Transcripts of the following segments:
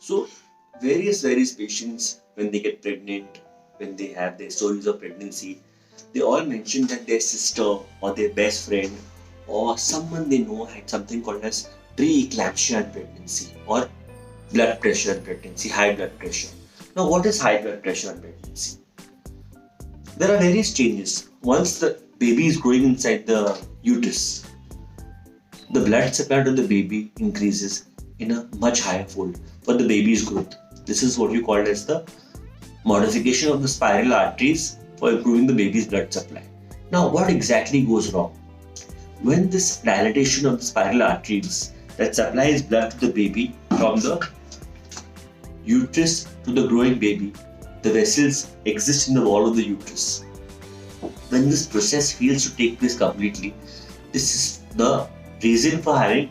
So various patients, when they get pregnant, when they have their stories of pregnancy, they all mention that their sister or their best friend or someone they know had something called as pre-eclampsia in pregnancy or blood pressure in pregnancy, high blood pressure. Now, what is high blood pressure in pregnancy? There are various changes. Once the baby is growing inside the uterus, the blood supply to the baby increases in a much higher fold for the baby's growth. This is what you call as the modification of the spiral arteries for improving the baby's blood supply. Now, what exactly goes wrong? When this dilatation of the spiral arteries that supplies blood to the baby from the uterus to the growing baby, the vessels exist in the wall of the uterus. When this process fails to take place completely, this is the reason for having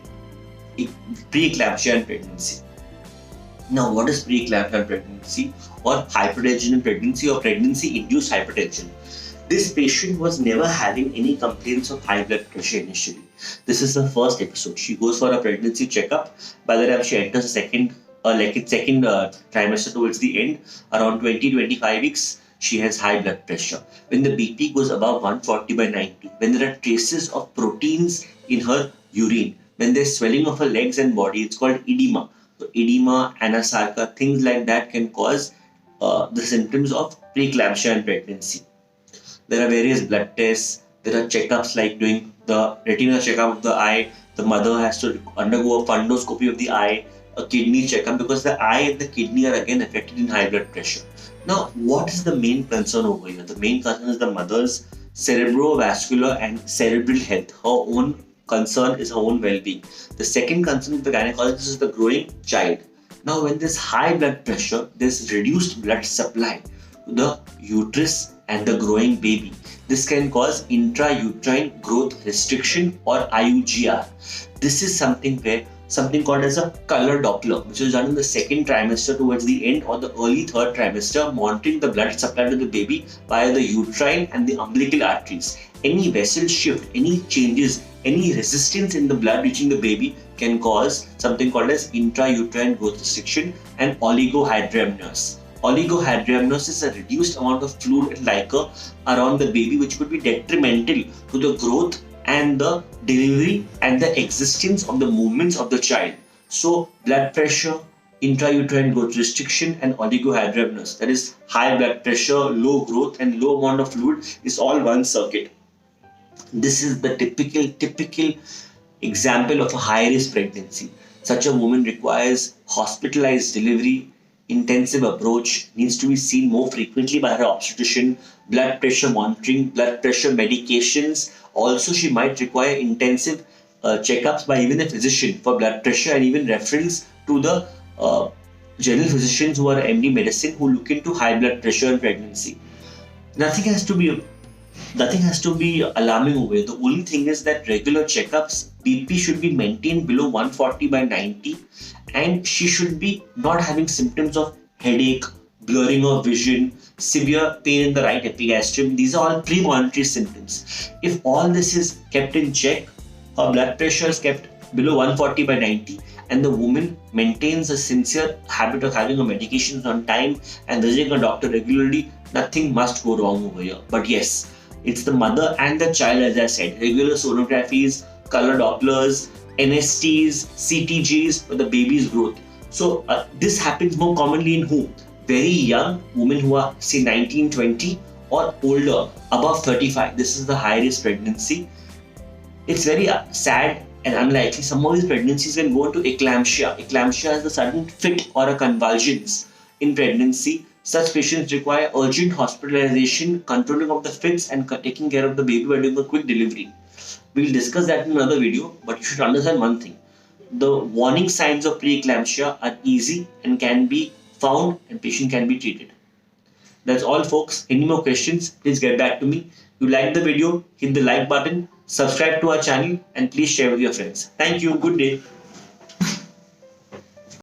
pre-eclampsia in pregnancy. Now, what is pre-eclampsia in pregnancy or hypertension in pregnancy or pregnancy-induced hypertension? This patient was never having any complaints of high blood pressure initially. This is the first episode. She goes for a pregnancy checkup. By the time she enters the second trimester towards the end, around 20-25 weeks, she has high blood pressure. When the BP goes above 140/90, when there are traces of proteins in her urine, when there's swelling of her legs and body, it's called edema. So edema, anasarca, things like that can cause the symptoms of preeclampsia in pregnancy. There are various blood tests. There are checkups like doing the retinal checkup of the eye. The mother has to undergo a fundoscopy of the eye, a kidney checkup, because the eye and the kidney are again affected in high blood pressure. Now, what is the main concern over here? The main concern is the mother's cerebrovascular and cerebral health. Her own concern is her own well-being. The second concern of the gynecologist is the growing child. Now, when there's high blood pressure, there's reduced blood supply to the uterus and the growing baby. This can cause intrauterine growth restriction or IUGR. This is something called as a color Doppler, which is done in the second trimester towards the end or the early third trimester, monitoring the blood supply to the baby via the uterine and the umbilical arteries. Any vessel shift, any changes, any resistance in the blood reaching the baby can cause something called as intrauterine growth restriction and oligohydramnios. Oligohydramnios is a reduced amount of fluid and liquor around the baby, which could be detrimental to the growth and the delivery and the existence of the movements of the child. So, blood pressure, intrauterine growth restriction, and oligohydramnios, that is high blood pressure, low growth, and low amount of fluid, is all one circuit. This is the typical example of a high-risk pregnancy. Such a woman requires hospitalized delivery, intensive approach, needs to be seen more frequently by her obstetrician, blood pressure monitoring, blood pressure medications. Also, she might require intensive checkups by even a physician for blood pressure and even reference to the general physicians who are MD medicine who look into high blood pressure in pregnancy. Nothing has to be alarming over here. The only thing is that regular checkups, BP should be maintained below 140/90, and she should be not having symptoms of headache, blurring of vision, severe pain in the right epigastrium. These are all premonitory symptoms. If all this is kept in check, her blood pressure is kept below 140/90, and the woman maintains a sincere habit of having her medications on time and visiting a doctor regularly, nothing must go wrong over here. But yes, it's the mother and the child, as I said, regular sonographies, color Dopplers, NSTs, CTGs for the baby's growth. So this happens more commonly in who? Very young women who are say 19, 20 or older, above 35. This is the high risk pregnancy. It's very sad and unlikely. Some of these pregnancies can go into eclampsia. Eclampsia is the sudden fit or a convulsions in pregnancy. Such patients require urgent hospitalization, controlling of the fits, and taking care of the baby by doing a quick delivery. We'll discuss that in another video, but you should understand one thing. The warning signs of preeclampsia are easy and can be found, and patient can be treated. That's all, folks. Any more questions, please get back to me. If you like the video, hit the like button, subscribe to our channel, and please share with your friends. Thank you. Good day.